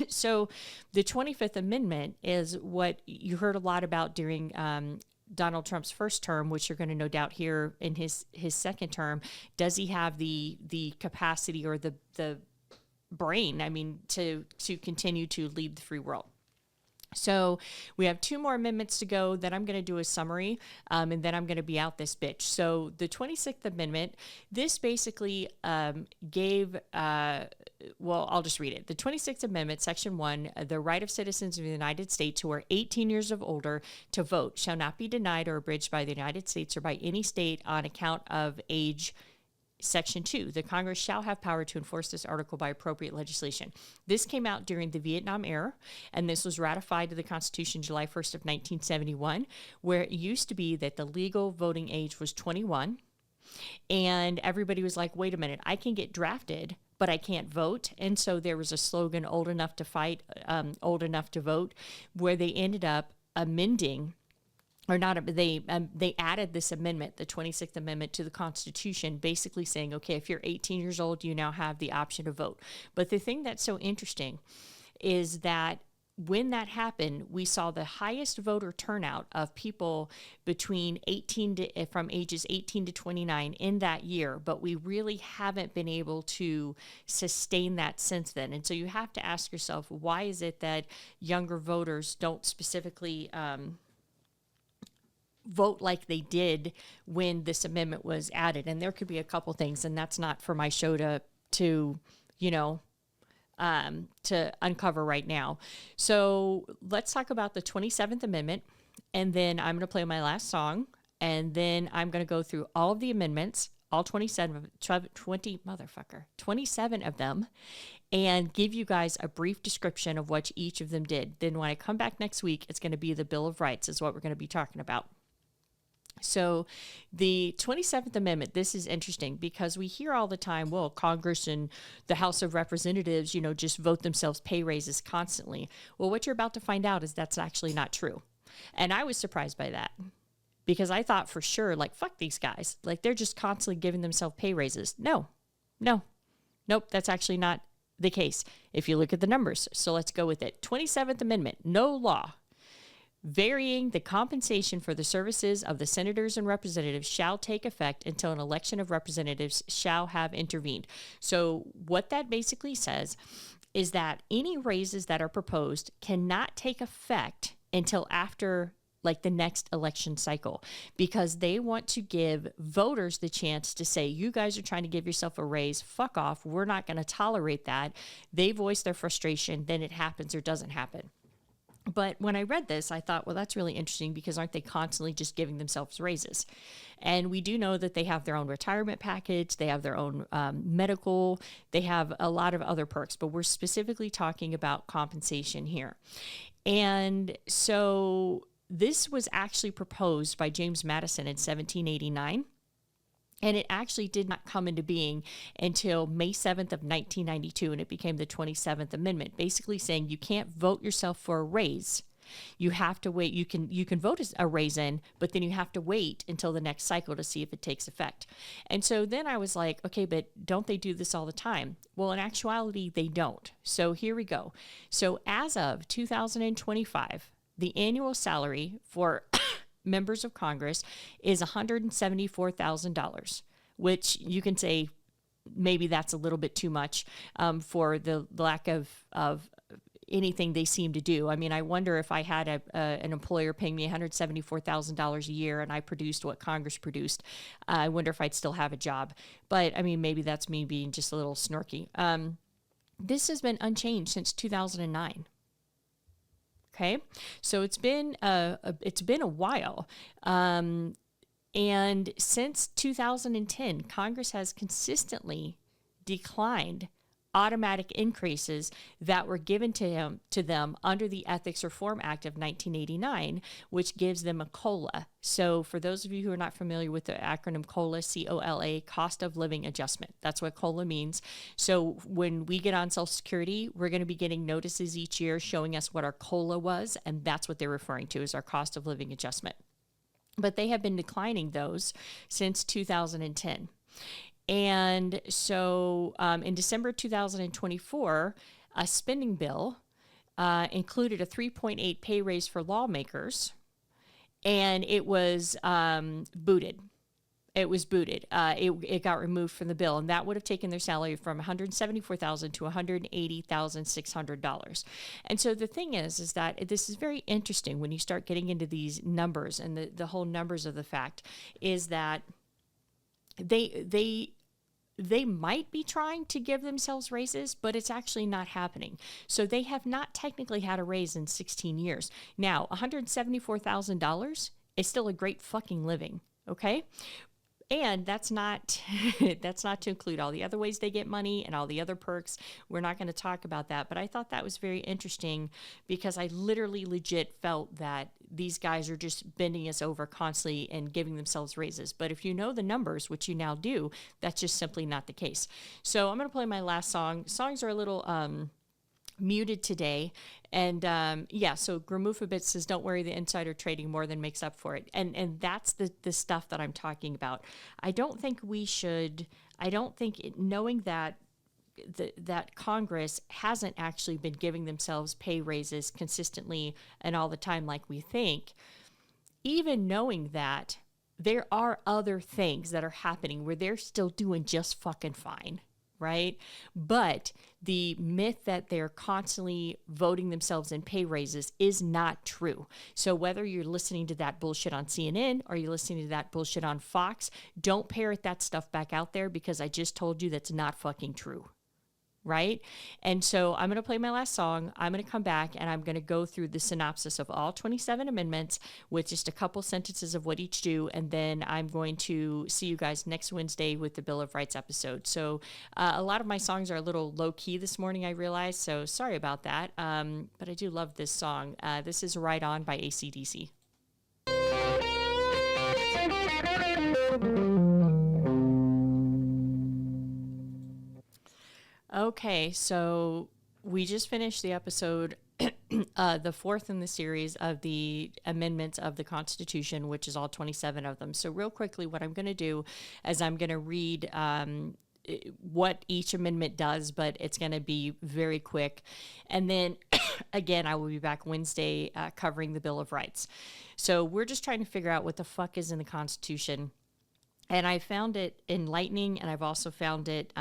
so the 25th Amendment is what you heard a lot about during Donald Trump's first term, which you're going to no doubt hear in his second term. Does he have the capacity or the brain, to continue to lead the free world? So we have 2 more amendments to go. Then I'm going to do a summary, and then I'm going to be out this bitch. So the 26th Amendment, this basically gave, I'll just read it. The 26th Amendment, Section 1, the right of citizens of the United States who are 18 years of older to vote shall not be denied or abridged by the United States or by any state on account of age. Section 2, the Congress shall have power to enforce this article by appropriate legislation. This came out during the Vietnam era, and this was ratified to the Constitution July 1st of 1971, where it used to be that the legal voting age was 21, and everybody was like, wait a minute, I can get drafted, but I can't vote. And so there was a slogan, old enough to fight, old enough to vote, where they ended up amending they added this amendment, the 26th Amendment, to the Constitution, basically saying, okay, if you're 18 years old, you now have the option to vote. But the thing that's so interesting is that when that happened, we saw the highest voter turnout of people from ages 18 to 29 in that year, but we really haven't been able to sustain that since then. And so you have to ask yourself, why is it that younger voters don't specifically vote like they did when this amendment was added? And there could be a couple things, and that's not for my show to uncover right now. So let's talk about the 27th Amendment, and then I'm going to play my last song, and then I'm going to go through all of the amendments, all 27 of them, and give you guys a brief description of what each of them did. Then when I come back next week, it's going to be the Bill of Rights is what we're going to be talking about. So the 27th Amendment, this is interesting because we hear all the time, well, Congress and the House of Representatives, just vote themselves pay raises constantly. Well, what you're about to find out is that's actually not true. And I was surprised by that because I thought for sure, fuck these guys. They're just constantly giving themselves pay raises. Nope, that's actually not the case if you look at the numbers. So let's go with it. 27th Amendment, no law varying the compensation for the services of the senators and representatives shall take effect until an election of representatives shall have intervened. So what that basically says is that any raises that are proposed cannot take effect until after the next election cycle, because they want to give voters the chance to say, you guys are trying to give yourself a raise, fuck off, we're not going to tolerate that. They voice their frustration, then it happens or doesn't happen. But when I read this, I thought, well, that's really interesting because aren't they constantly just giving themselves raises? And we do know that they have their own retirement package, they have their own medical, they have a lot of other perks, but we're specifically talking about compensation here. And so this was actually proposed by James Madison in 1789. And it actually did not come into being until May 7th of 1992, and it became the 27th Amendment, basically saying you can't vote yourself for a raise. You have to wait. You can vote a raise in, but then you have to wait until the next cycle to see if it takes effect. And so then I was like, okay, but don't they do this all the time? Well, in actuality, they don't. So here we go. So as of 2025, the annual salary for members of Congress is $174,000, which you can say maybe that's a little bit too much for the lack of anything they seem to do. I mean, I wonder if I had an employer paying me $174,000 a year and I produced what Congress produced, I wonder if I'd still have a job. But I mean, maybe that's me being just a little snarky. This has been unchanged since 2009. Okay, so it's been a while, and since 2010, Congress has consistently declined automatic increases that were given to them under the Ethics Reform Act of 1989, which gives them a COLA. So for those of you who are not familiar with the acronym COLA, C-O-L-A, cost of living adjustment. That's what COLA means. So when we get on Social Security, we're going to be getting notices each year showing us what our COLA was, and that's what they're referring to as our cost of living adjustment. But they have been declining those since 2010. And so in December 2024, a spending bill included a 3.8 pay raise for lawmakers, and it was booted. It was booted. It got removed from the bill, and that would have taken their salary from $174,000 to $180,600. And so the thing is that this is very interesting when you start getting into these numbers and the whole numbers of the fact is that they might be trying to give themselves raises, but it's actually not happening. So they have not technically had a raise in 16 years. Now, $174,000 is still a great fucking living, okay? And that's not to include all the other ways they get money and all the other perks. We're not going to talk about that, but I thought that was very interesting because I literally legit felt that these guys are just bending us over constantly and giving themselves raises. But if you know the numbers, which you now do, that's just simply not the case. So I'm going to play my last song. Songs are a little muted today. And so Gramufabit says, don't worry, the insider trading more than makes up for it. And that's the stuff that I'm talking about. I don't think knowing that that Congress hasn't actually been giving themselves pay raises consistently and all the time like we think, even knowing that there are other things that are happening where they're still doing just fucking fine. Right? But the myth that they're constantly voting themselves in pay raises is not true. So whether you're listening to that bullshit on CNN or you're listening to that bullshit on Fox, don't parrot that stuff back out there because I just told you that's not fucking true. Right? And so I'm going to play my last song. I'm going to come back and I'm going to go through the synopsis of all 27 amendments with just a couple sentences of what each do. And then I'm going to see you guys next Wednesday with the Bill of Rights episode. So a lot of my songs are a little low key this morning, I realize. So sorry about that. But I do love this song. This is Ride On by AC/DC. Okay, so we just finished the episode, the fourth in the series of the amendments of the Constitution, which is all 27 of them. So real quickly, what I'm going to do is I'm going to read what each amendment does, but it's going to be very quick. And then, again, I will be back Wednesday covering the Bill of Rights. So we're just trying to figure out what the fuck is in the Constitution. And I found it enlightening, and I've also found it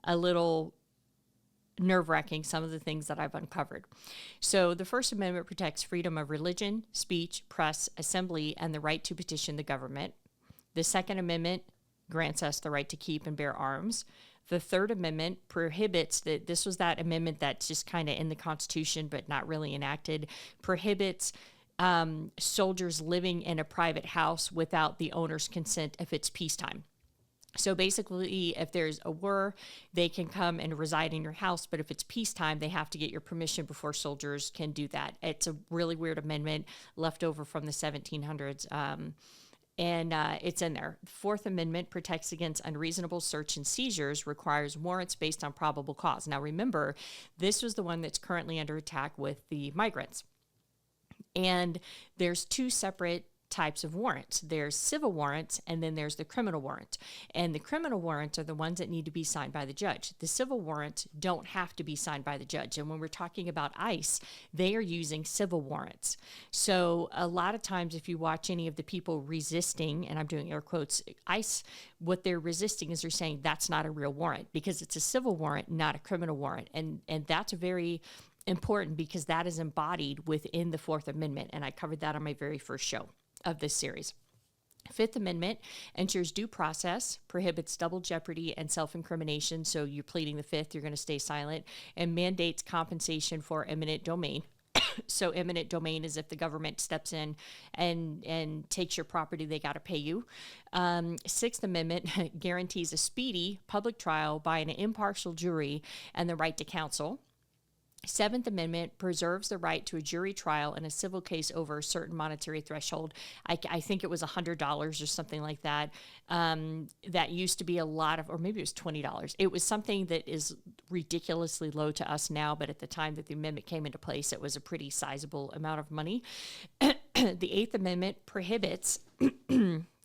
a little nerve-wracking, some of the things that I've uncovered. So the First Amendment protects freedom of religion, speech, press, assembly, and the right to petition the government. The Second Amendment grants us the right to keep and bear arms. The Third Amendment prohibits that this was that amendment that's just kind of in the Constitution but not really enacted, prohibits soldiers living in a private house without the owner's consent if it's peacetime. So basically, if there's a war, they can come and reside in your house, but if it's peacetime, they have to get your permission before soldiers can do that. It's a really weird amendment left over from the 1700s. And it's in there. Fourth Amendment protects against unreasonable search and seizures, requires warrants based on probable cause. Now, remember, this was the one that's currently under attack with the migrants. And there's two separate types of warrants. There's civil warrants, and then there's the criminal warrant. And the criminal warrants are the ones that need to be signed by the judge. The civil warrants don't have to be signed by the judge. And when we're talking about ICE, they are using civil warrants. So a lot of times if you watch any of the people resisting, and I'm doing air quotes, ICE, what they're resisting is they're saying that's not a real warrant because it's a civil warrant, not a criminal warrant. And that's very important because that is embodied within the Fourth Amendment. And I covered that on my very first show of this series. Fifth Amendment ensures due process, prohibits double jeopardy and self-incrimination. So you're pleading the fifth, you're going to stay silent, and mandates compensation for eminent domain. So eminent domain is if the government steps in and takes your property, they got to pay you. Sixth Amendment guarantees a speedy public trial by an impartial jury and the right to counsel. Seventh Amendment preserves the right to a jury trial in a civil case over a certain monetary threshold. I think it was $100 or something like that. That used to be a lot of, or maybe it was $20. It was something that is ridiculously low to us now, but at the time that the amendment came into place, it was a pretty sizable amount of money. The Eighth Amendment prohibits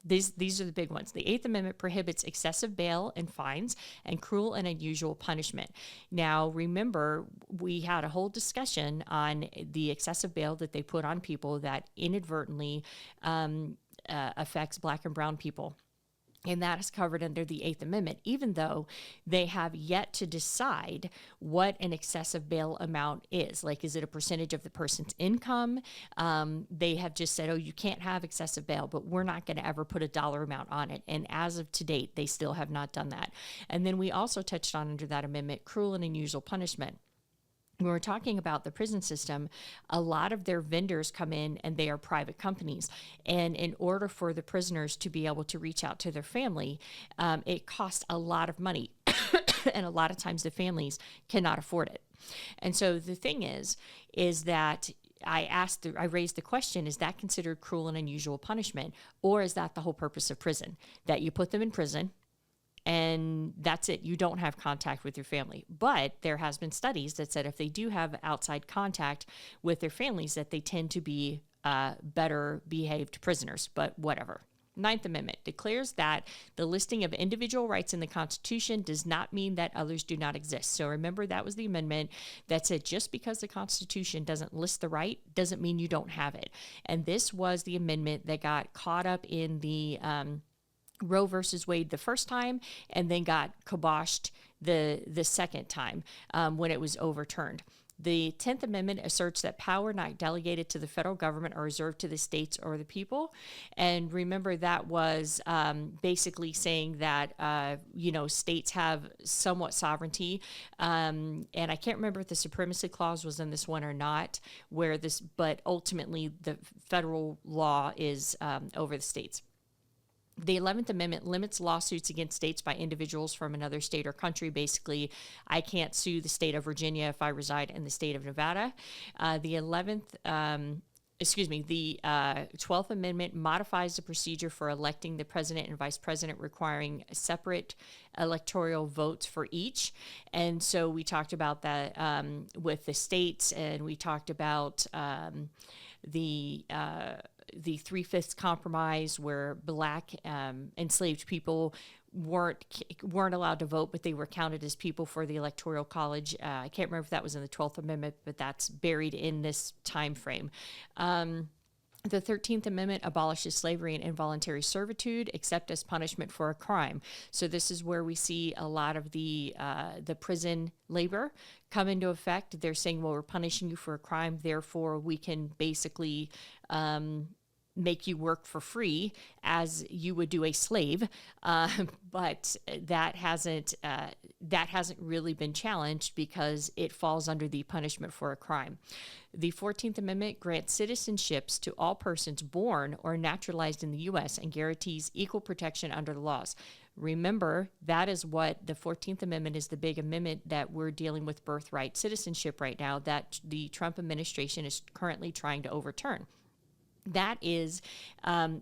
These are the big ones. The Eighth Amendment prohibits excessive bail and fines and cruel and unusual punishment. Now, remember, we had a whole discussion on the excessive bail that they put on people that inadvertently affects Black and brown people. And that is covered under the Eighth Amendment, even though they have yet to decide what an excessive bail amount is. Like, is it a percentage of the person's income? They have just said, oh, you can't have excessive bail, but we're not going to ever put a dollar amount on it. And as of to date, they still have not done that. And then we also touched on under that amendment, cruel and unusual punishment. When we're talking about the prison system, a lot of their vendors come in and they are private companies. And in order for the prisoners to be able to reach out to their family, it costs a lot of money. And a lot of times the families cannot afford it. And so the thing is that I raised the question, is that considered cruel and unusual punishment? Or is that the whole purpose of prison? That you put them in prison, and that's it. You don't have contact with your family. But there has been studies that said if they do have outside contact with their families, that they tend to be better behaved prisoners, but whatever. Ninth Amendment declares that the listing of individual rights in the Constitution does not mean that others do not exist. So remember, that was the amendment that said just because the Constitution doesn't list the right doesn't mean you don't have it. And this was the amendment that got caught up in the Roe versus Wade the first time, and then got kiboshed the second time when it was overturned. The 10th Amendment asserts that power not delegated to the federal government are reserved to the states or the people. And remember, that was basically saying that, states have somewhat sovereignty. And I can't remember if the Supremacy Clause was in this one or not, but ultimately the federal law is over the states. The 11th Amendment limits lawsuits against states by individuals from another state or country. Basically, I can't sue the state of Virginia if I reside in the state of Nevada. The 12th Amendment modifies the procedure for electing the president and vice president, requiring separate electoral votes for each. And so we talked about that with the states, and we talked about the 3/5 compromise, where Black enslaved people weren't allowed to vote, but they were counted as people for the Electoral College. I can't remember if that was in the 12th Amendment, but that's buried in this time frame. The 13th Amendment abolishes slavery and involuntary servitude, except as punishment for a crime. So this is where we see a lot of the prison labor come into effect. They're saying, well, we're punishing you for a crime, therefore we can basically make you work for free as you would do a slave, but that hasn't really been challenged because it falls under the punishment for a crime. The 14th Amendment grants citizenships to all persons born or naturalized in the U.S. and guarantees equal protection under the laws. Remember, that is what the 14th Amendment is, the big amendment that we're dealing with birthright citizenship right now that the Trump administration is currently trying to overturn. That is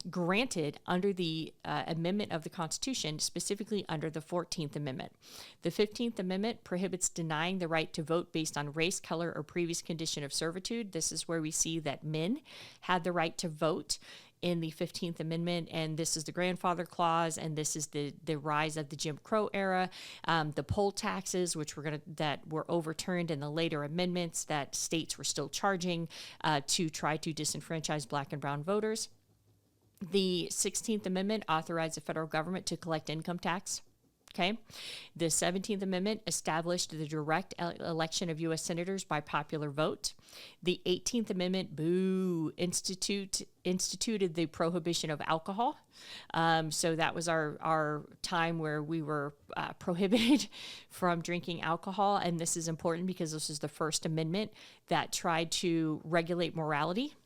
granted under the amendment of the Constitution, specifically under the 14th Amendment. The 15th Amendment prohibits denying the right to vote based on race, color, or previous condition of servitude. This is where we see that men had the right to vote in the 15th Amendment, and this is the grandfather clause, and this is the rise of the Jim Crow era, the poll taxes, that were overturned in the later amendments that states were still charging to try to disenfranchise black and brown voters. The 16th Amendment authorized the federal government to collect income tax. Okay. The 17th Amendment established the direct election of U.S. senators by popular vote. The 18th Amendment, instituted the prohibition of alcohol. So that was our time where we were prohibited from drinking alcohol. And this is important because this is the First Amendment that tried to regulate morality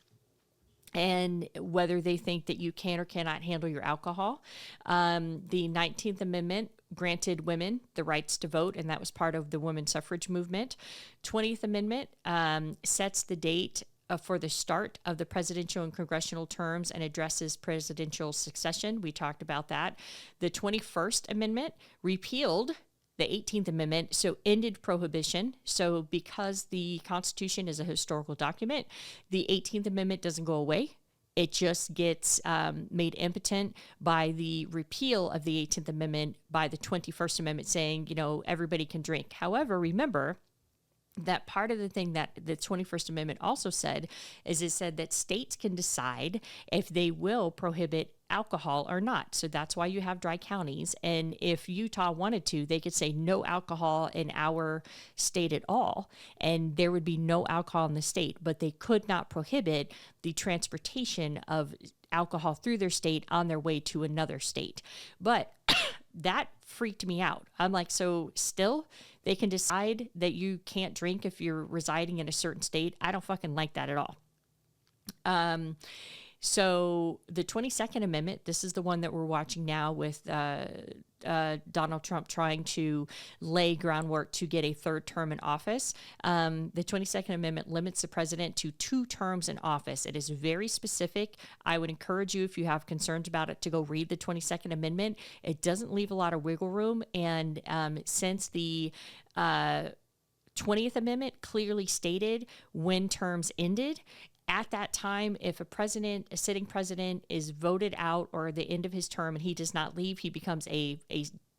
and whether they think that you can or cannot handle your alcohol. The 19th Amendment granted women the rights to vote, and that was part of the women's suffrage movement. 20th Amendment sets the date for the start of the presidential and congressional terms and addresses presidential succession. We talked about that. The 21st Amendment repealed the 18th Amendment, so ended prohibition. So because the Constitution is a historical document, the 18th Amendment doesn't go away. It just gets made impotent by the repeal of the 18th Amendment by the 21st Amendment saying, everybody can drink. However, remember that part of the thing that the 21st Amendment also said is it said that states can decide if they will prohibit alcohol or not. So that's why you have dry counties. And if Utah wanted to, they could say no alcohol in our state at all, and there would be no alcohol in the state, but they could not prohibit the transportation of alcohol through their state on their way to another state. But that freaked me out. I'm like, so still they can decide that you can't drink if you're residing in a certain state. I don't fucking like that at all. So the 22nd Amendment, this is the one that we're watching now with Donald Trump trying to lay groundwork to get a third term in office. The 22nd Amendment limits the president to 2 terms in office. It is very specific. I would encourage you, if you have concerns about it, to go read the 22nd Amendment. It doesn't leave a lot of wiggle room. And since the 20th Amendment clearly stated when terms ended, at that time, if a sitting president is voted out or the end of his term and he does not leave, he becomes a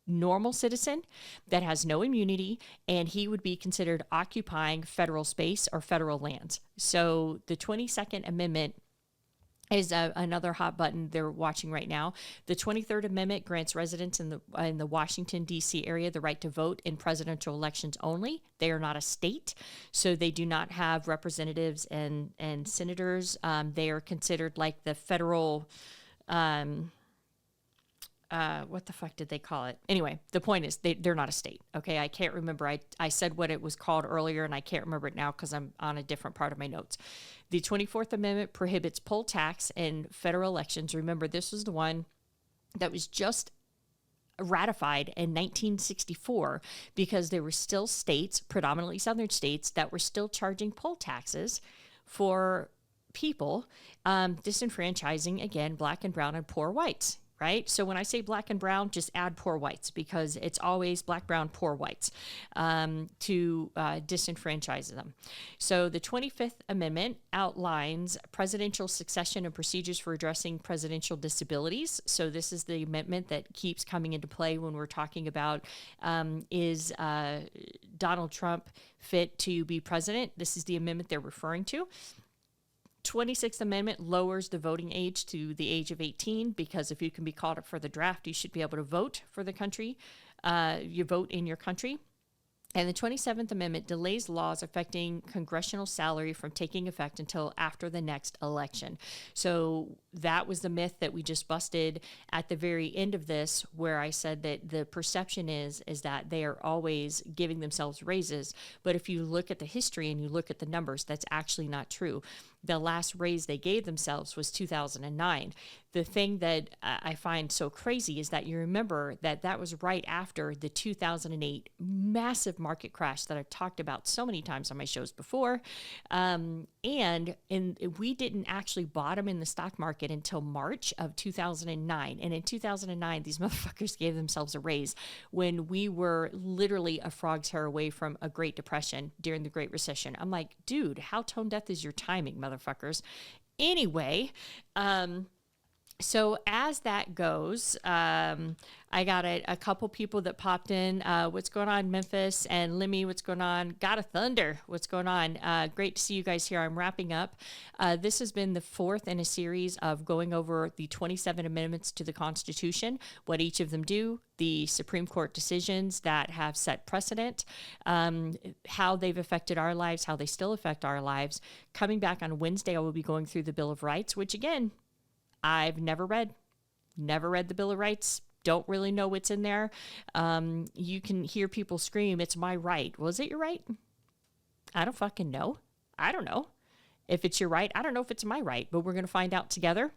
normal citizen that has no immunity, and he would be considered occupying federal space or federal lands. So the 22nd Amendment is another hot button they're watching right now. The 23rd Amendment grants residents in the Washington, D.C. area the right to vote in presidential elections only. They are not a state, so they do not have representatives and senators. They are considered like the federal... what the fuck did they call it? Anyway, the point is they're not a state. Okay, I can't remember. I said what it was called earlier, and I can't remember it now because I'm on a different part of my notes. The 24th Amendment prohibits poll tax in federal elections. Remember, this was the one that was just ratified in 1964 because there were still states, predominantly southern states, that were still charging poll taxes for people, disenfranchising, again, black and brown and poor whites. Right? So when I say black and brown, just add poor whites because it's always black, brown, poor whites to disenfranchise them. So the 25th Amendment outlines presidential succession and procedures for addressing presidential disabilities. So this is the amendment that keeps coming into play when we're talking about is Donald Trump fit to be president? This is the amendment they're referring to. 26th Amendment lowers the voting age to the age of 18 because if you can be called up for the draft, you should be able to vote for the country. You vote in your country. And the 27th Amendment delays laws affecting congressional salary from taking effect until after the next election. So that was the myth that we just busted at the very end of this, where I said that the perception is that they are always giving themselves raises. But if you look at the history and you look at the numbers, that's actually not true. The last raise they gave themselves was 2009. The thing that I find so crazy is that you remember that was right after the 2008 massive market crash that I've talked about so many times on my shows before. And we didn't actually bottom in the stock market until March of 2009. And in 2009, these motherfuckers gave themselves a raise when we were literally a frog's hair away from a Great Depression during the Great Recession. I'm like, dude, how tone deaf is your timing, motherfuckers? Anyway, so as that goes, I got a couple people that popped in. What's going on, Memphis? And Lemmy, what's going on? God of Thunder, what's going on? Great to see you guys here. I'm wrapping up. This has been the fourth in a series of going over the 27 amendments to the Constitution, what each of them do, the Supreme Court decisions that have set precedent, how they've affected our lives, how they still affect our lives. Coming back on Wednesday, I will be going through the Bill of Rights, which again, I've never read the Bill of Rights. Don't really know what's in there. You can hear people scream, it's my right. Well, is it your right? I don't fucking know. I don't know. If it's your right, I don't know if it's my right, but we're going to find out together.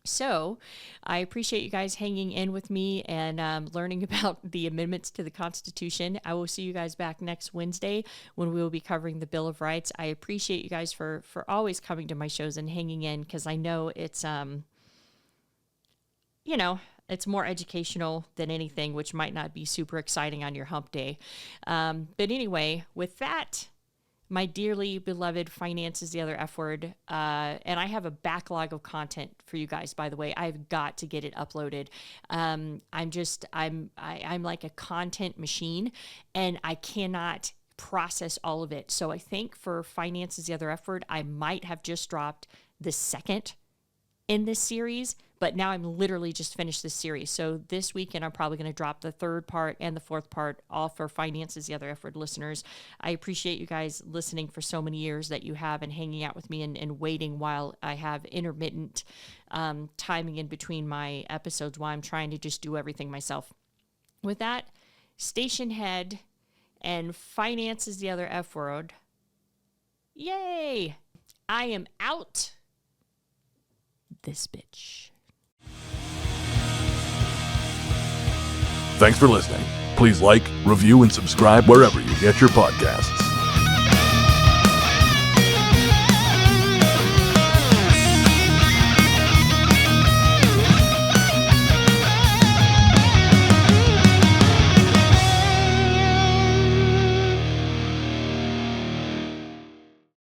So I appreciate you guys hanging in with me and learning about the amendments to the Constitution. I will see you guys back next Wednesday when we will be covering the Bill of Rights. I appreciate you guys for always coming to my shows and hanging in, because I know it's, it's more educational than anything, which might not be super exciting on your hump day. But anyway, with that, my dearly beloved Finance is the Other F Word. And I have a backlog of content for you guys, by the way. I've got to get it uploaded. I'm like a content machine, and I cannot process all of it. So I think for Finance is the Other F Word, I might have just dropped the second in this series, but now I'm literally just finished this series. So this weekend, I'm probably going to drop the third part and the fourth part, all for Finance is the Other F Word listeners. I appreciate you guys listening for so many years that you have and hanging out with me and waiting while I have intermittent timing in between my episodes while I'm trying to just do everything myself. With that, station head and Finance is the Other F Word. Yay! I am out this bitch. Thanks for listening. Please like, review, and subscribe wherever you get your podcasts.